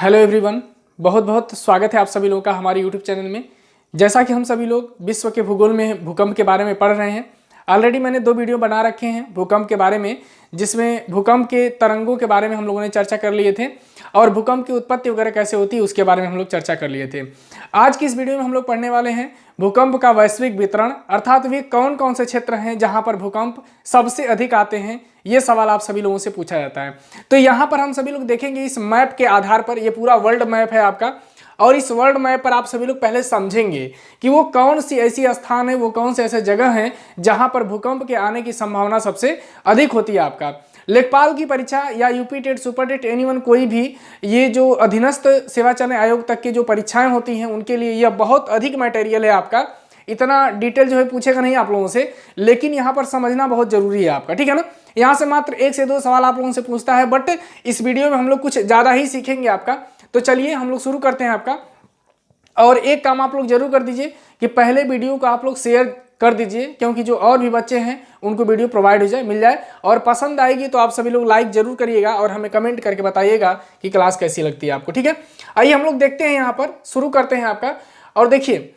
Hello everyone, बहुत बहुत स्वागत है आप सभी लोगों का हमारे यूट्यूब चैनल में। जैसा कि हम सभी लोग विश्व के भूगोल में भूकंप के बारे में पढ़ रहे हैं, ऑलरेडी मैंने 2 वीडियो बना रखे हैं भूकंप के बारे में, जिसमें भूकंप के तरंगों के बारे में हम लोगों ने चर्चा कर लिए थे और भूकंप की उत्पत्ति वगैरह कैसे होती है उसके बारे में हम लोग चर्चा कर लिए थे। आज की इस वीडियो में हम लोग पढ़ने वाले हैं भूकंप का वैश्विक वितरण, अर्थात वे कौन कौन से क्षेत्र हैं जहां पर भूकंप सबसे अधिक आते हैं। ये सवाल आप सभी लोगों से पूछा जाता है। तो यहाँ पर हम सभी लोग देखेंगे इस मैप के आधार पर, ये पूरा वर्ल्ड मैप है आपका, और इस वर्ल्ड मैप पर आप सभी लोग पहले समझेंगे कि वो कौन सी ऐसी स्थान है, वो कौन से ऐसे जगह हैं जहां पर भूकंप के आने की संभावना सबसे अधिक होती है आपका। लेखपाल की परीक्षा या UP TET, super TET, anyone कोई भी, ये जो अधीनस्थ सेवा चयन आयोग तक की जो परीक्षाएं होती हैं उनके लिए यह बहुत अधिक मटेरियल है आपका। इतना डिटेल जो है पूछेगा नहीं आप लोगों से, लेकिन यहाँ पर समझना बहुत जरूरी है आपका, ठीक है ना। यहाँ से मात्र 1 से 2 सवाल आप लोगों से पूछता है, बट इस वीडियो में हम लोग कुछ ज़्यादा ही सीखेंगे आपका। तो चलिए हम लोग शुरू करते हैं आपका। और एक काम आप लोग जरूर कर दीजिए कि पहले वीडियो को आप लोग शेयर कर दीजिए, क्योंकि जो और भी बच्चे हैं उनको वीडियो प्रोवाइड हो जाए, मिल जाए। और पसंद आएगी तो आप सभी लोग लाइक जरूर करिएगा और हमें कमेंट करके बताइएगा कि क्लास कैसी लगती है आपको, ठीक है। आइए हम लोग देखते हैं, यहाँ पर शुरू करते हैं आपका। और देखिए,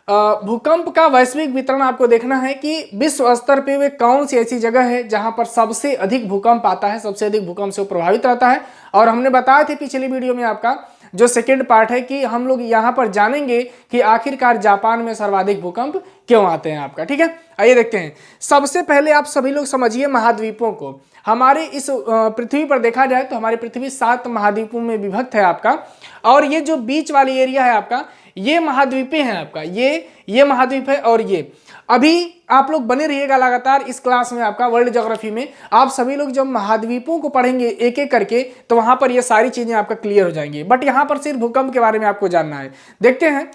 भूकंप का वैश्विक वितरण आपको देखना है कि विश्व स्तर पे वे कौन सी ऐसी जगह है जहां पर सबसे अधिक भूकंप आता है, सबसे अधिक भूकंप से प्रभावित रहता है। और हमने बताया थे पिछली वीडियो में आपका जो सेकंड पार्ट है कि हम लोग यहां पर जानेंगे कि आखिरकार जापान में सर्वाधिक भूकंप क्यों आते हैं आपका, ठीक है। आइए देखते हैं। सबसे पहले आप सभी लोग समझिए महाद्वीपों को। हमारे इस पृथ्वी पर देखा जाए तो हमारी पृथ्वी 7 महाद्वीपों में विभक्त है आपका। और ये जो बीच वाली एरिया है आपका, ये महाद्वीपें हैं आपका, ये महाद्वीप है। और ये अभी आप लोग बने रहिएगा लगातार इस क्लास में आपका वर्ल्ड ज्योग्राफी में। आप सभी लोग जब महाद्वीपों को पढ़ेंगे एक एक करके तो वहां पर ये सारी चीजें आपका क्लियर हो जाएंगी, बट यहां पर सिर्फ भूकंप के बारे में आपको जानना है। देखते हैं,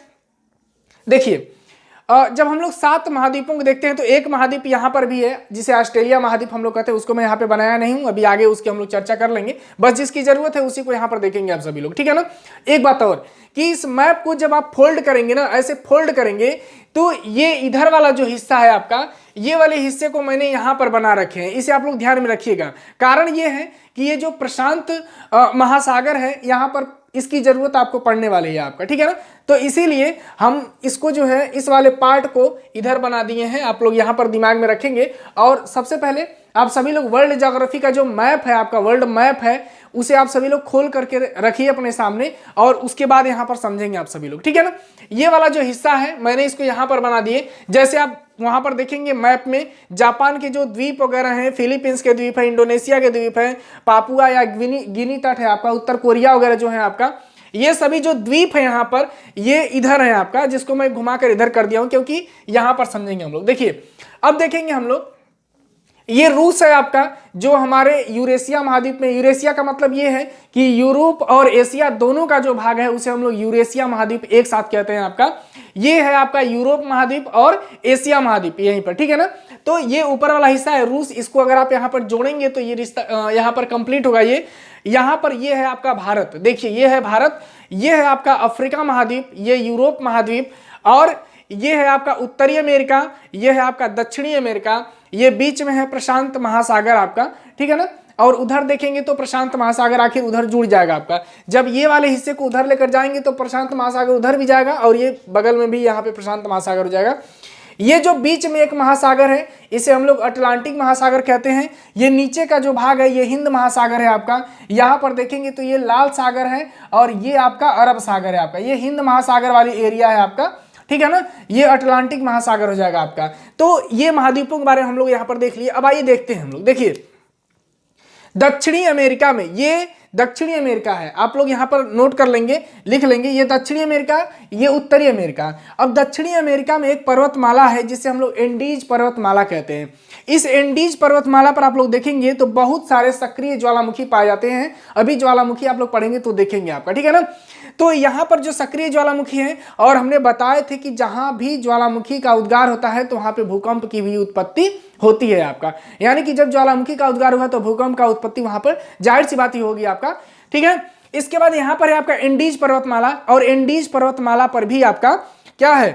देखिए जब हम लोग 7 महाद्वीपों को देखते हैं तो एक महाद्वीप यहाँ पर भी है जिसे ऑस्ट्रेलिया महाद्वीप हम लोग कहते हैं, उसको मैं यहाँ पे बनाया नहीं हूँ, अभी आगे उसकी हम लोग चर्चा कर लेंगे। बस जिसकी जरूरत है उसी को यहाँ पर देखेंगे आप सभी लोग, ठीक है ना। एक बात और कि इस मैप को जब आप फोल्ड करेंगे ना, ऐसे फोल्ड करेंगे तो ये इधर वाला जो हिस्सा है आपका, ये वाले हिस्से को मैंने यहाँ पर बना रखे हैं, इसे आप लोग ध्यान में रखिएगा। कारण ये है कि ये जो प्रशांत महासागर है, यहाँ पर इसकी जरूरत आपको पड़ने वाली है आपका, ठीक है ना। तो इसीलिए हम इसको जो है इस वाले पार्ट को इधर बना दिए हैं, आप लोग यहाँ पर दिमाग में रखेंगे। और सबसे पहले आप सभी लोग वर्ल्ड ज्योग्राफी का जो मैप है आपका, वर्ल्ड मैप है, उसे आप सभी लोग खोल करके रखिए अपने सामने और उसके बाद यहाँ पर समझेंगे आप सभी लोग, ठीक है ना। ये वाला जो हिस्सा है मैंने इसको यहाँ पर बना दिए। जैसे आप वहां पर देखेंगे मैप में जापान के जो द्वीप वगैरह हैं, फिलीपींस के द्वीप है, इंडोनेशिया के द्वीप है, पापुआ या गिनी तट है आपका, उत्तर कोरिया वगैरह जो है आपका, ये सभी जो द्वीप है यहाँ पर, ये इधर है आपका, जिसको मैं घुमाकर इधर कर दिया हूं क्योंकि यहां पर समझेंगे हम लोग। देखिए अब देखेंगे हम लोग, ये रूस है आपका जो हमारे यूरेशिया महाद्वीप में, यूरेशिया का मतलब ये है कि यूरोप और एशिया दोनों का जो भाग है उसे हम लोग यूरेशिया महाद्वीप एक साथ कहते हैं आपका। ये है आपका यूरोप महाद्वीप और एशिया महाद्वीप यहीं पर, ठीक है ना। तो ये ऊपर वाला हिस्सा है रूस, इसको अगर आप यहाँ पर जोड़ेंगे तो ये रिश्ता यहाँ पर कंप्लीट होगा। ये यहाँ पर ये है आपका भारत, देखिए ये है भारत, ये है आपका अफ्रीका महाद्वीप, ये यूरोप महाद्वीप, और ये है आपका उत्तरी अमेरिका, ये है आपका दक्षिणी अमेरिका, ये बीच में है प्रशांत महासागर आपका, ठीक है ना। और उधर देखेंगे तो प्रशांत महासागर आखिर उधर जुड़ जाएगा आपका। जब ये वाले हिस्से को उधर लेकर जाएंगे तो प्रशांत महासागर उधर भी जाएगा और ये बगल में भी यहाँ पे प्रशांत महासागर हो जाएगा। ये जो बीच में एक महासागर है इसे हम लोग अटलांटिक महासागर कहते हैं। ये नीचे का जो भाग है ये हिंद महासागर है आपका। यहाँ पर देखेंगे तो ये लाल सागर है और ये आपका अरब सागर है आपका। ये हिंद महासागर वाली एरिया है आपका, ठीक है ना। ये अटलांटिक महासागर हो जाएगा आपका। तो ये महाद्वीपों के बारे में हम लोग यहाँ पर देख लिए। अब आइए देखते हैं हम लोग। देखिए दक्षिणी अमेरिका में, ये दक्षिणी अमेरिका है, आप लोग यहाँ पर नोट कर लेंगे, लिख लेंगे, ये दक्षिणी अमेरिका, ये उत्तरी अमेरिका। अब दक्षिणी अमेरिका में एक पर्वतमाला है जिसे हम लोग एंडीज पर्वतमाला कहते हैं। इस एंडीज पर्वतमाला पर आप लोग देखेंगे तो बहुत सारे सक्रिय ज्वालामुखी पाए जाते हैं। अभी ज्वालामुखी आप लोग पढ़ेंगे तो देखेंगे आपका, ठीक है ना। तो यहाँ पर जो सक्रिय ज्वालामुखी है, और हमने बताए थे कि जहां भी ज्वालामुखी का उद्गार होता है तो वहां पे भूकंप की भी उत्पत्ति होती है आपका। यानी कि जब ज्वालामुखी का उद्गार हुआ तो भूकंप का उत्पत्ति वहां पर जाहिर सी बात ही होगी आपका, ठीक है। इसके बाद यहाँ पर है आपका एंडीज पर्वतमाला, और एंडीज पर्वतमाला पर भी आपका क्या है,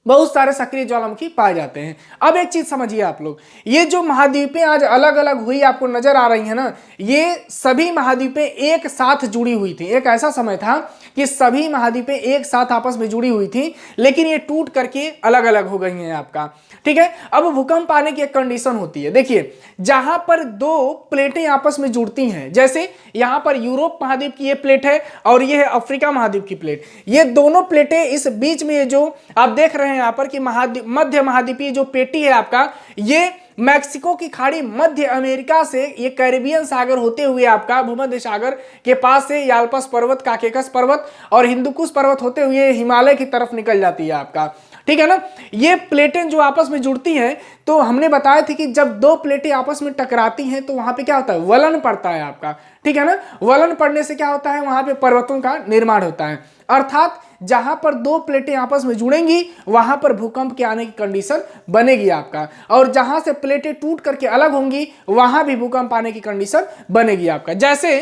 बहुत सारे सक्रिय ज्वालामुखी पाए जाते हैं। अब एक चीज समझिए आप लोग, ये जो महाद्वीपें आज अलग अलग हुई आपको नजर आ रही है ना, ये सभी महाद्वीपें एक साथ जुड़ी हुई थी। एक ऐसा समय था कि सभी महाद्वीपें एक साथ आपस में जुड़ी हुई थी, लेकिन ये टूट करके अलग अलग हो गई हैं आपका, ठीक है। अब भूकंप आने की एक कंडीशन होती है, देखिए जहां पर दो प्लेटें आपस में जुड़ती हैं, जैसे यहां पर यूरोप महाद्वीप की ये प्लेट है और ये है अफ्रीका महाद्वीप की प्लेट, ये दोनों प्लेटें इस बीच में ये जो आप देख रहे हैं यहां पर कि मध्य महाद्वीपीय जो पेटी है आपका, ये मैक्सिको की खाड़ी, मध्य अमेरिका से ये कैरिबियन सागर होते हुए आपका भूमध्य सागर के पास से याल्पस पर्वत, काकेकस पर्वत और हिंदुकुश पर्वत होते हुए हिमालय की तरफ निकल जाती है आपका, ठीक है ना। ये प्लेटें जो आपस में जुड़ती हैं, तो हमने बताया था कि जब दो प्लेटें आपस में टकराती हैं तो वहां पे क्या होता है, वलन पड़ता है आपका, ठीक है ना। वलन पड़ने से क्या होता है, वहां पे पर्वतों का निर्माण होता है, अर्थात जहां पर दो प्लेटें आपस में जुड़ेंगी वहां पर भूकंप के आने की कंडीशन बनेगी आपका, और जहां से प्लेटें टूट करके अलग होंगी वहां भी भूकंप आने की कंडीशन बनेगी आपका। जैसे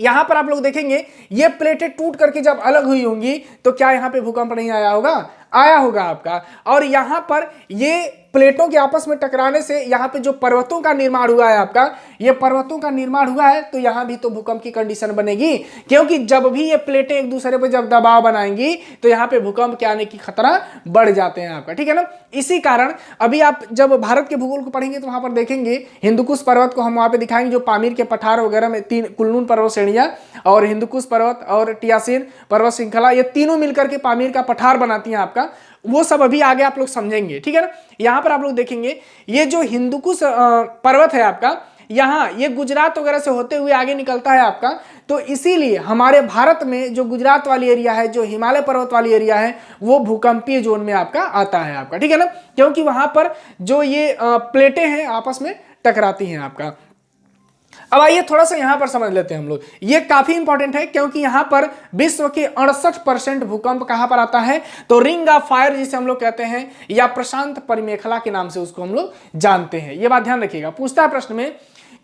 यहां पर आप लोग देखेंगे ये प्लेटें टूट करके जब अलग हुई होंगी तो क्या यहां पे भूकंप नहीं आया होगा, आया होगा आपका। और यहां पर ये प्लेटों के आपस में टकराने से यहाँ पे जो पर्वतों का निर्माण हुआ है आपका, ये पर्वतों का निर्माण हुआ है, तो यहाँ भी तो भूकंप की कंडीशन बनेगी, क्योंकि जब भी ये प्लेटें एक दूसरे पर जब दबाव बनाएंगी तो यहाँ पे भूकंप के आने की खतरा बढ़ जाते हैं आपका, ठीक है ना। इसी कारण अभी आप जब भारत के भूगोल को पढ़ेंगे तो वहां पर देखेंगे हिंदुकुश पर्वत को हम वहां पे दिखाएंगे, जो पामीर के पठार वगैरह में तीन कुल्लून पर्वत श्रेणियां और हिंदुकुश पर्वत और टियासिन पर्वत श्रृंखला, ये तीनों मिलकर के पामीर का पठार बनाती हैं आपका, वो सब अभी आगे आप लोग समझेंगे, ठीक है ना। यहां पर आप लोग देखेंगे ये जो हिंदुकुश पर्वत है आपका, यहाँ ये गुजरात वगैरह से होते हुए आगे निकलता है आपका, तो इसीलिए हमारे भारत में जो गुजरात वाली एरिया है, जो हिमालय पर्वत वाली एरिया है, वो भूकंपीय जोन में आपका आता है आपका, ठीक है ना, क्योंकि वहां पर जो ये प्लेटें हैं आपस में टकराती हैं आपका। अब आइए थोड़ा सा यहां पर समझ लेते हैं हम लोग, ये काफी इंपॉर्टेंट है क्योंकि यहां पर विश्व के 68% भूकंप कहां पर आता है, तो रिंग ऑफ फायर जिसे हम लोग कहते हैं, या प्रशांत परिमेखला के नाम से उसको हम लोग जानते हैं। ये बात ध्यान रखिएगा, पूछता है प्रश्न में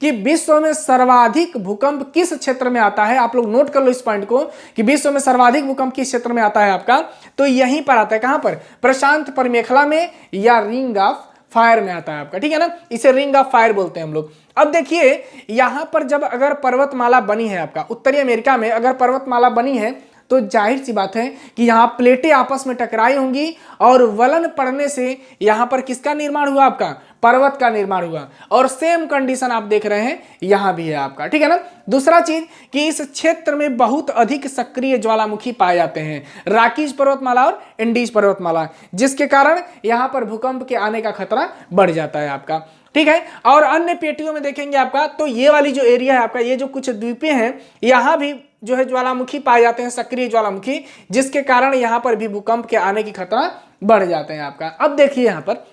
कि विश्व में सर्वाधिक भूकंप किस क्षेत्र में आता है। आप लोग नोट कर लो इस पॉइंट को कि विश्व में सर्वाधिक भूकंप किस क्षेत्र में आता है आपका, तो यहीं पर आता है, कहां पर, प्रशांत परिमेखला में या रिंग ऑफ फायर में आता है आपका, ठीक है ना, इसे रिंग ऑफ फायर बोलते हैं हम लोग। अब देखिए यहां पर जब अगर पर्वतमाला बनी है आपका, उत्तरी अमेरिका में अगर पर्वतमाला बनी है तो जाहिर सी बात है कि यहां प्लेटें आपस में टकराई होंगी और वलन पड़ने से यहां पर किसका निर्माण हुआ आपका, पर्वत का निर्माण हुआ, और सेम कंडीशन आप देख रहे हैं यहां भी है आपका, ठीक है ना। दूसरा चीज कि इस क्षेत्र में बहुत अधिक सक्रिय ज्वालामुखी पाए जाते हैं, राकीज पर्वतमाला और इंडीज पर्वतमाला, जिसके कारण यहां पर भूकंप के आने का खतरा बढ़ जाता है आपका, ठीक है। और अन्य पेटियों में देखेंगे आपका, तो ये वाली जो एरिया है आपका, ये जो कुछ द्वीपें हैं, यहां भी जो है ज्वालामुखी पाए जाते हैं, सक्रिय ज्वालामुखी, जिसके कारण यहां पर भी भूकंप के आने की खतरा बढ़ जाते हैं आपका। अब देखिए यहां पर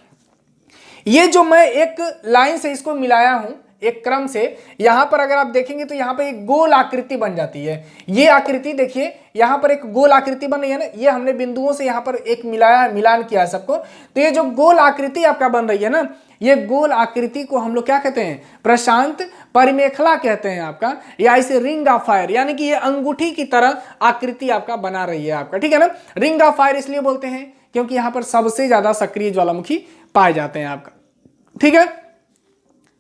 ये जो मैं एक लाइन से इसको मिलाया हूं एक क्रम से, यहां पर अगर आप देखेंगे तो यहां पर एक गोल आकृति बन जाती है। ये आकृति देखिए यहां पर एक गोल आकृति बन रही है ना, ये हमने बिंदुओं से यहां पर एक मिलान किया सबको, तो ये जो गोल आकृति आपका बन रही है ना, ये गोल आकृति को हम लोग क्या कहते हैं, प्रशांत परिमेखला कहते हैं आपका, या इसे रिंग ऑफ फायर, यानी कि ये अंगूठी की तरह आकृति आपका बना रही है आपका, ठीक है ना। रिंग ऑफ फायर इसलिए बोलते हैं क्योंकि यहां पर सबसे ज्यादा सक्रिय ज्वालामुखी पाए जाते हैं आपका, ठीक है।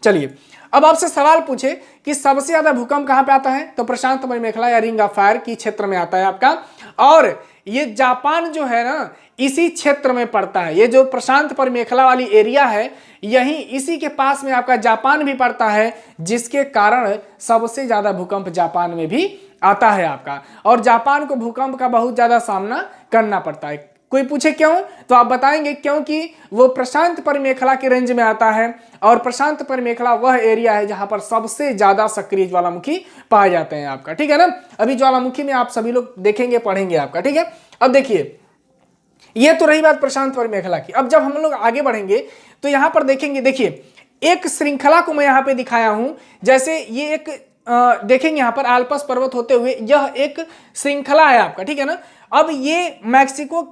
चलिए अब आपसे सवाल पूछे कि सबसे ज्यादा भूकंप कहां पे आता है, तो प्रशांत परिमेखला या रिंग ऑफ फायर की क्षेत्र में आता है आपका, और ये जापान जो है ना इसी क्षेत्र में पड़ता है। ये जो प्रशांत परिमेखला वाली एरिया है, यही इसी के पास में आपका जापान भी पड़ता है, जिसके कारण सबसे ज्यादा भूकंप जापान में भी आता है आपका, और जापान को भूकंप का बहुत ज्यादा सामना करना पड़ता है। कोई पूछे क्यों, तो आप बताएंगे क्योंकि वो प्रशांत परिमेखला के रेंज में आता है, और प्रशांत परिमेखला वह एरिया है जहां पर सबसे ज्यादा सक्रिय ज्वालामुखी पाए जाते हैं आपका, ठीक है ना। अभी ज्वालामुखी में आप सभी लोग देखेंगे पढ़ेंगे आपका, ठीक है। अब देखिए ये तो रही बात प्रशांत परिमेखला की। अब जब हम लोग आगे बढ़ेंगे तो यहां पर देखेंगे, देखिए एक श्रृंखला को मैं यहां पे दिखाया हूं, जैसे ये एक देखेंगे यहां पर आल्पस पर्वत होते हुए यह एक श्रृंखला है आपका, ठीक है ना। अब ये मैक्सिको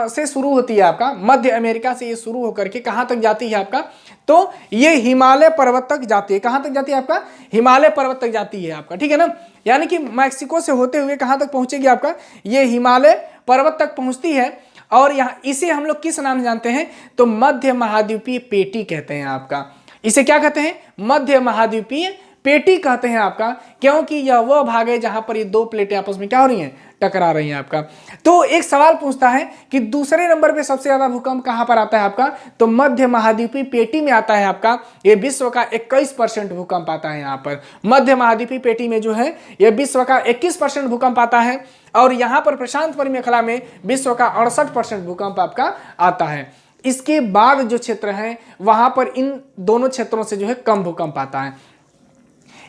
से शुरू होती है आपका, मध्य अमेरिका से ये शुरू होकर के कहां तक जाती है आपका, तो ये हिमालय पर्वत तक जाती है। कहां तक जाती है आपका, हिमालय पर्वत तक जाती है आपका, ठीक है ना। यानी कि मैक्सिको से होते हुए कहां तक पहुंचेगी आपका, ये हिमालय पर्वत तक पहुंचती है। और यहाँ इसे हम लोग किस नाम से जानते हैं, तो मध्य महाद्वीपीय पेटी कहते हैं आपका। इसे क्या कहते हैं, मध्य महाद्वीपीय पेटी कहते हैं आपका, क्योंकि यह वह भाग है जहां पर ये दो प्लेटें आपस में क्या हो रही हैं, टकरा रही हैं आपका। तो एक सवाल पूछता है कि दूसरे नंबर पे सबसे ज्यादा भूकंप कहां पर आता है आपका, तो मध्य महाद्वीपीय पेटी में आता है आपका। ये विश्व का 21% भूकंप आता है यहाँ पर। मध्य महाद्वीपीय पेटी में जो है ये विश्व का 21% भूकंप आता है, और यहाँ पर प्रशांत परिमेखला में विश्व का 68% भूकंप आपका आता है। इसके बाद जो क्षेत्र है वहां पर इन दोनों क्षेत्रों से जो है कम भूकंप आता है।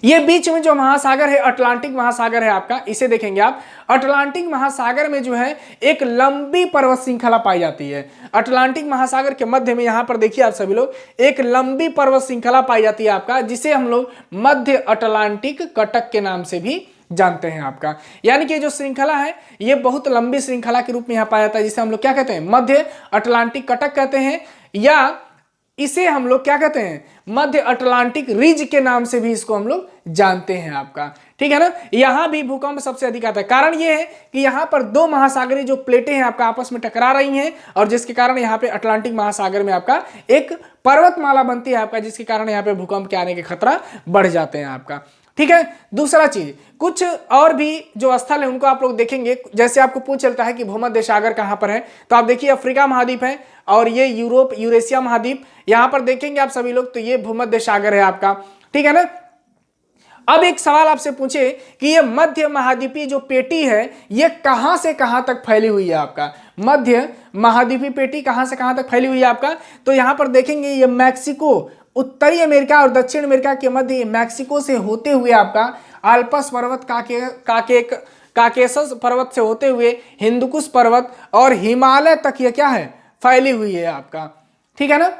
ये बीच में जो महासागर है अटलांटिक महासागर है आपका, इसे देखेंगे आप। अटलांटिक महासागर में जो है एक लंबी पर्वत श्रृंखला पाई जाती है। अटलांटिक महासागर के मध्य में यहां पर देखिए आप सभी लोग, एक लंबी पर्वत श्रृंखला पाई जाती है आपका, जिसे हम लोग मध्य अटलांटिक कटक के नाम से भी जानते हैं आपका। यानी कि जो श्रृंखला है ये बहुत लंबी श्रृंखला के रूप में यहां पाया जाता है, जिसे हम लोग क्या कहते हैं, मध्य अटलांटिक कटक कहते हैं, या इसे हम लोग क्या कहते हैं, मध्य अटलांटिक रिज के नाम से भी इसको हम लोग जानते हैं आपका। ठीक है ना। यहां भी भूकंप सबसे अधिक आता है। कारण यह है कि यहां पर दो महासागरीय जो प्लेटें हैं आपका आपस में टकरा रही हैं, और जिसके कारण यहां पे अटलांटिक महासागर में आपका एक पर्वतमाला बनती है आपका, जिसके कारण यहां पे भूकंप के आने के खतरा बढ़ जाते हैं आपका। ठीक है। दूसरा चीज, कुछ और भी जो स्थल है उनको आप लोग देखेंगे। जैसे आपको पूछ चलता है कि भूमध्य सागर कहां पर है, तो आप देखिए अफ्रीका महाद्वीप है, और ये यूरोप यूरेशिया महाद्वीप, यहां पर देखेंगे आप सभी लोग, तो ये भूमध्य सागर है आपका। ठीक है ना। अब एक सवाल आपसे पूछे कि ये मध्य महाद्वीपीय जो पेटी है ये कहां से कहां तक फैली हुई है आपका, मध्य महाद्वीपीय पेटी कहां से कहां तक फैली हुई है आपका, तो यहां पर देखेंगे ये मैक्सिको, उत्तरी अमेरिका और दक्षिण अमेरिका के मध्य मैक्सिको से होते हुए आपका आल्पस पर्वत, काकेसस पर्वत से होते हुए हिंदुकुश पर्वत और हिमालय तक ये क्या है, फैली हुई है आपका। ठीक है ना।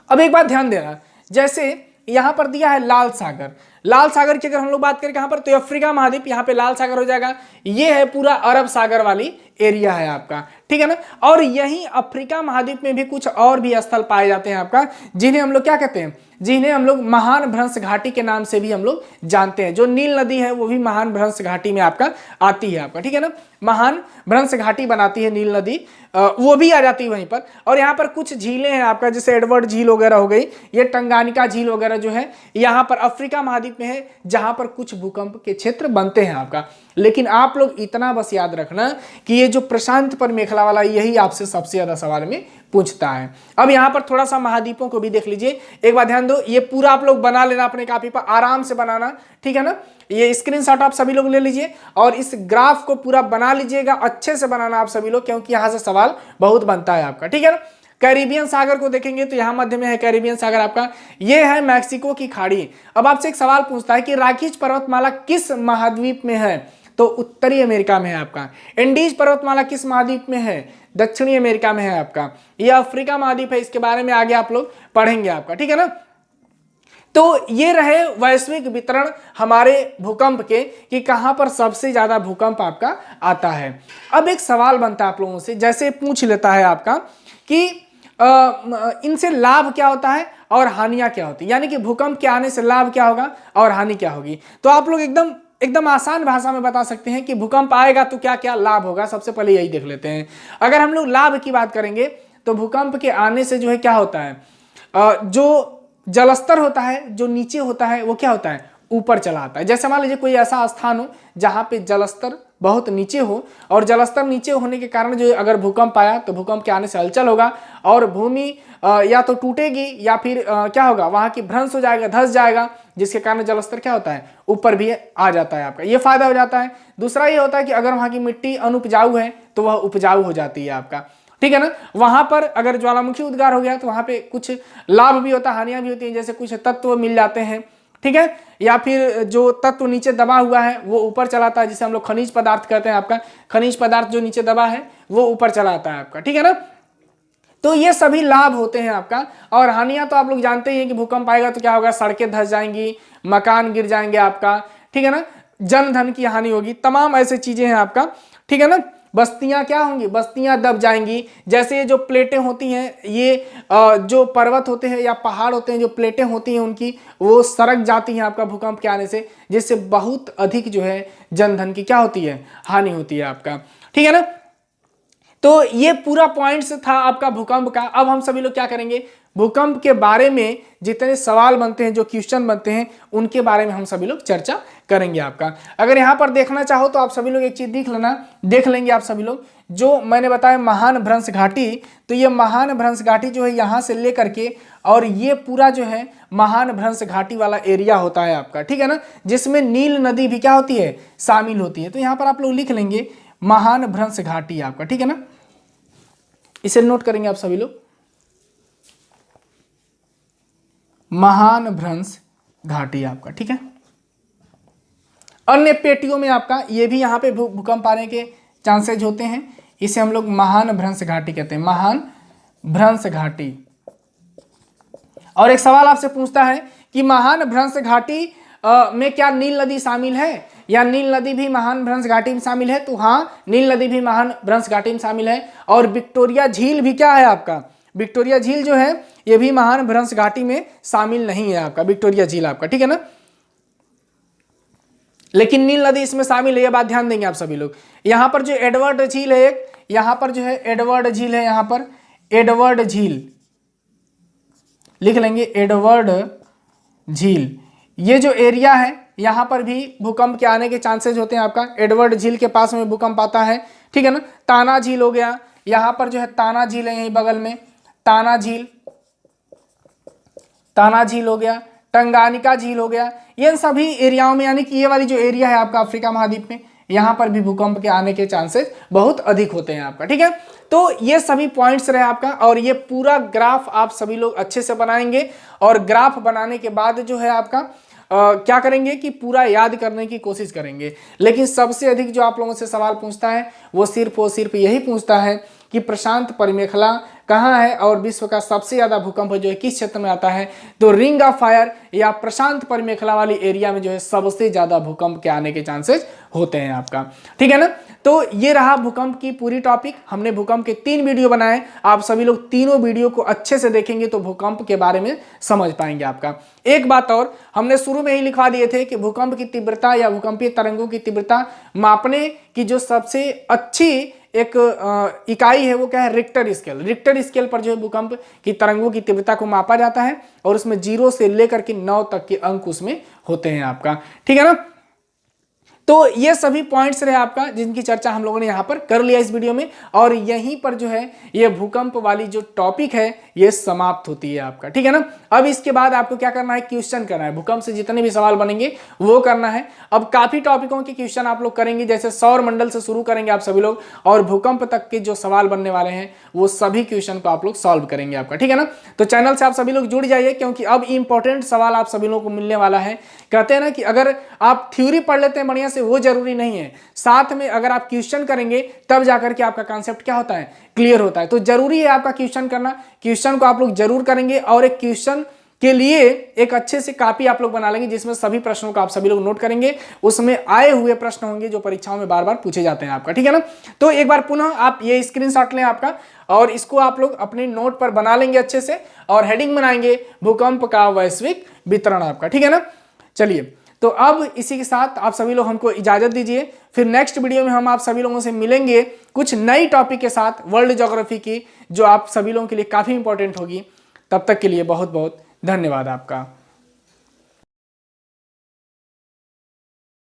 अब एक बात ध्यान देना, जैसे यहां पर दिया है लाल सागर, लाल सागर की अगर हम लोग बात करें कहां पर, तो अफ्रीका महाद्वीप, यहां पे लाल सागर हो जाएगा। ये है पूरा अरब सागर वाली एरिया है आपका। ठीक है ना। और यहीं अफ्रीका महाद्वीप में भी कुछ और भी स्थल पाए जाते हैं आपका, जिन्हें हम लोग क्या कहते हैं, जिन्हें हम लोग महान भ्रंश घाटी के नाम से भी हम लोग जानते हैं। जो नील नदी है वो भी महान भ्रंश घाटी में आपका आती है आपका। ठीक है ना। महान भ्रंश घाटी बनाती है नील नदी, वो भी आ जाती है वहीं पर। और यहाँ पर कुछ झीलें हैं आपका, जैसे एडवर्ड झील वगैरह हो गई, ये टंगानिका झील वगैरह जो है यहाँ पर अफ्रीका महाद्वीप में है, जहां पर कुछ भूकंप के क्षेत्र बनते हैं आपका। लेकिन आप लोग इतना बस याद रखना कि ये जो प्रशांत परिमेखला वाला, यही आपसे सबसे ज्यादा सवाल में पूछता है। अब यहाँ पर थोड़ा सा महाद्वीपों को भी देख लीजिए। एक बात ध्यान दो, ये पूरा आप लोग बना लेना अपने कॉपी पर, आराम से बनाना। ठीक है ना। ये स्क्रीनशॉट आप सभी लोग ले लीजिए और इस ग्राफ को पूरा बना लीजिएगा, अच्छे से बनाना आप सभी लोग, क्योंकि यहाँ से सवाल बहुत बनता है आपका। ठीक है ना। कैरिबियन सागर को देखेंगे तो यहाँ मध्य में है कैरिबियन सागर आपका, ये है मैक्सिको की खाड़ी। अब आपसे एक सवाल पूछता है कि राखीज पर्वतमाला किस महाद्वीप में है, तो उत्तरी अमेरिका में है आपका। इंडीज पर्वतमाला किस महाद्वीप में है, दक्षिणी अमेरिका में है आपका। यह अफ्रीका महाद्वीप है, इसके बारे में आगे आप लोग पढ़ेंगे आपका। ठीक है ना। तो ये रहे वैश्विक वितरण हमारे भूकंप के, कि कहां पर सबसे ज्यादा भूकंप आपका आता है। अब एक सवाल बनता है आप लोगों से, जैसे पूछ लेता है आपका कि इनसे लाभ क्या होता है और हानियां क्या होती है, यानी कि भूकंप के आने से लाभ क्या होगा और हानि क्या होगी। तो आप लोग एकदम आसान भाषा में बता सकते हैं कि भूकंप आएगा तो क्या क्या लाभ होगा। सबसे पहले यही देख लेते हैं। अगर हम लोग लाभ की बात करेंगे तो भूकंप के आने से जो है क्या होता है, जो जलस्तर होता है जो नीचे होता है वो क्या होता है, ऊपर चला आता है। जैसे मान लीजिए कोई ऐसा स्थान हो जहां पे जलस्तर बहुत नीचे हो, और जलस्तर नीचे होने के कारण जो अगर भूकंप आया तो भूकंप के आने से हलचल होगा, और भूमि या तो टूटेगी या फिर क्या होगा, वहां की भ्रंश हो जाएगा, धंस जाएगा, जिसके कारण जलस्तर क्या होता है, ऊपर भी आ जाता है आपका। ये फायदा हो जाता है। दूसरा ये होता है कि अगर वहां की मिट्टी अनुपजाऊ है तो वह उपजाऊ हो जाती है आपका। ठीक है ना। वहां पर अगर ज्वालामुखी उद्गार हो गया तो वहां पे कुछ लाभ भी होता है, हानियां भी होती हैं, जैसे कुछ तत्व मिल जाते हैं। ठीक है। या फिर जो तत्व नीचे दबा हुआ है वो ऊपर चलाता है, जिसे हम लोग खनिज पदार्थ कहते हैं आपका। खनिज पदार्थ जो नीचे दबा है वो ऊपर चलाता है आपका। ठीक है ना। तो ये सभी लाभ होते हैं आपका। और हानियां तो आप लोग जानते ही हैं कि भूकंप आएगा तो क्या होगा, सड़कें धंस जाएंगी, मकान गिर जाएंगे आपका। ठीक है ना। जन धन की हानि होगी, तमाम ऐसे चीजें हैं आपका। ठीक है ना। बस्तियां क्या होंगी, बस्तियां दब जाएंगी। जैसे ये जो प्लेटें होती हैं, ये जो पर्वत होते हैं या पहाड़ होते हैं, जो प्लेटें होती हैं उनकी वो सरक जाती हैं आपका भूकंप के आने से, जिससे बहुत अधिक जो है जनधन की क्या होती है, हानि होती है आपका। ठीक है ना। तो ये पूरा पॉइंट्स था आपका भूकंप का। अब हम सभी लोग क्या करेंगे, भूकंप के बारे में जितने सवाल बनते हैं, जो क्वेश्चन बनते हैं, उनके बारे में हम सभी लोग चर्चा करेंगे आपका। अगर यहाँ पर देखना चाहो तो आप सभी लोग एक चीज देख लेंगे आप सभी लोग, जो मैंने बताया महान भ्रंश घाटी, तो ये महान भ्रंश घाटी जो है यहाँ से लेकर के और ये पूरा जो है महान भ्रंश घाटी वाला एरिया होता है आपका, ठीक है ना, जिसमें नील नदी भी क्या होती है, शामिल होती है। तो यहाँ पर आप लोग लिख लेंगे महान भ्रंश घाटी आपका, ठीक है ना, इसे नोट करेंगे आप सभी लोग, महान भ्रंश घाटी आपका, ठीक है। अन्य पेटियों में आपका ये भी यहाँ पे भूकंप आने के चांसेज होते हैं, इसे हम लोग महान भ्रंश घाटी कहते हैं, महान भ्रंश घाटी। और एक सवाल आपसे पूछता है कि महान भ्रंश घाटी में क्या नील नदी शामिल है, या नील नदी भी महान भ्रंश घाटी में शामिल है? तो हाँ, नील नदी भी महान भ्रंश घाटी में शामिल है। और विक्टोरिया झील भी क्या है आपका, विक्टोरिया झील जो है ये भी महान भ्रंश घाटी में शामिल नहीं है आपका, विक्टोरिया झील आपका, ठीक है ना। लेकिन नील नदी इसमें शामिल है, ये बात ध्यान देंगे आप सभी लोग। यहाँ पर जो एडवर्ड झील है एक, यहाँ पर जो है एडवर्ड झील है, यहाँ पर एडवर्ड झील लिख लेंगे, एडवर्ड झील, ये जो एरिया है यहाँ पर भी भूकंप के आने के चांसेस होते हैं आपका। एडवर्ड झील के पास में भूकंप आता है, ठीक है ना। ताना झील हो गया, यहाँ पर जो है ताना झील है, यहीं बगल में ताना झील हो गया, टंगानिका झील हो गया, ये सभी एरियाओं में, यानी कि ये वाली जो एरिया है आपका अफ्रीका महाद्वीप में, यहाँ पर भी भूकंप के आने के चांसेस बहुत अधिक होते हैं आपका, ठीक है। तो ये सभी पॉइंट्स रहे आपका, और ये पूरा ग्राफ आप सभी लोग अच्छे से बनाएंगे, और ग्राफ बनाने के बाद जो है आपका क्या करेंगे कि पूरा याद करने की कोशिश करेंगे। लेकिन सबसे अधिक जो आप लोगों से सवाल पूछता है वो सिर्फ यही पूछता है कि प्रशांत परिमेखला कहाँ है और विश्व का सबसे ज्यादा भूकंप जो है किस क्षेत्र में आता है। तो रिंग ऑफ फायर या प्रशांत परिमेखला वाली एरिया में जो है सबसे ज्यादा भूकंप के आने के चांसेस होते हैं आपका, ठीक है ना। तो ये रहा भूकंप की पूरी टॉपिक। हमने भूकंप के 3 वीडियो बनाए, आप सभी लोग तीनों वीडियो को अच्छे से देखेंगे तो भूकंप के बारे में समझ पाएंगे आपका। एक बात और, हमने शुरू में ही लिखवा दिए थे कि भूकंप की तीव्रता या भूकंपीय तरंगों की तीव्रता मापने की जो सबसे अच्छी एक इकाई है वो क्या है, रिक्टर स्केल। रिक्टर स्केल पर जो है भूकंप की तरंगों की तीव्रता को मापा जाता है, और उसमें 0 से लेकर के 9 तक के अंक उसमें होते हैं आपका, ठीक है ना। तो ये सभी पॉइंट्स रहे आपका जिनकी चर्चा हम लोगों ने यहाँ पर कर लिया इस वीडियो में, और यहीं पर जो है ये भूकंप वाली जो टॉपिक है ये समाप्त होती है आपका, ठीक है ना। अब इसके बाद आपको क्या करना है, क्वेश्चन करना है, भूकंप से जितने भी सवाल बनेंगे वो करना है। अब काफी टॉपिकों के क्वेश्चन आप लोग करेंगे, जैसे सौर मंडल से शुरू करेंगे आप सभी लोग, और भूकंप तक के जो सवाल बनने वाले हैं वो सभी क्वेश्चन को आप लोग सॉल्व करेंगे आपका, ठीक है ना। तो चैनल से आप सभी लोग जुड़ जाइए, क्योंकि अब इंपॉर्टेंट सवाल आप सभी लोगों को मिलने वाला है। कहते हैं ना कि अगर आप थ्योरी पढ़ लेते हैं बढ़िया से वो जरूरी नहीं है, साथ में अगर आप क्वेश्चन करेंगे तब जाकर के आपका कॉन्सेप्ट क्या होता है, क्लियर होता है। तो जरूरी है आपका क्वेश्चन करना, क्वेश्चन को आप लोग जरूर करेंगे, और एक क्वेश्चन के लिए एक अच्छे से कॉपी आप लोग बना लेंगे जिसमें सभी प्रश्नों को आप सभी लोग नोट करेंगे, उसमें आए हुए प्रश्न होंगे जो परीक्षाओं में बार बार पूछे जाते हैं आपका, ठीक है ना। तो एक बार पुनः आप ये स्क्रीनशॉट लें आपका, और इसको आप लोग अपने नोट पर बना लेंगे अच्छे से, और हेडिंग बनाएंगे भूकंप का वैश्विक वितरण आपका, ठीक है ना। चलिए, तो अब इसी के साथ आप सभी लोग हमको इजाजत दीजिए, फिर नेक्स्ट वीडियो में हम आप सभी लोगों से मिलेंगे कुछ नई टॉपिक के साथ, वर्ल्ड ज्योग्राफी की, जो आप सभी लोगों के लिए काफी इंपॉर्टेंट होगी। तब तक के लिए बहुत बहुत धन्यवाद आपका।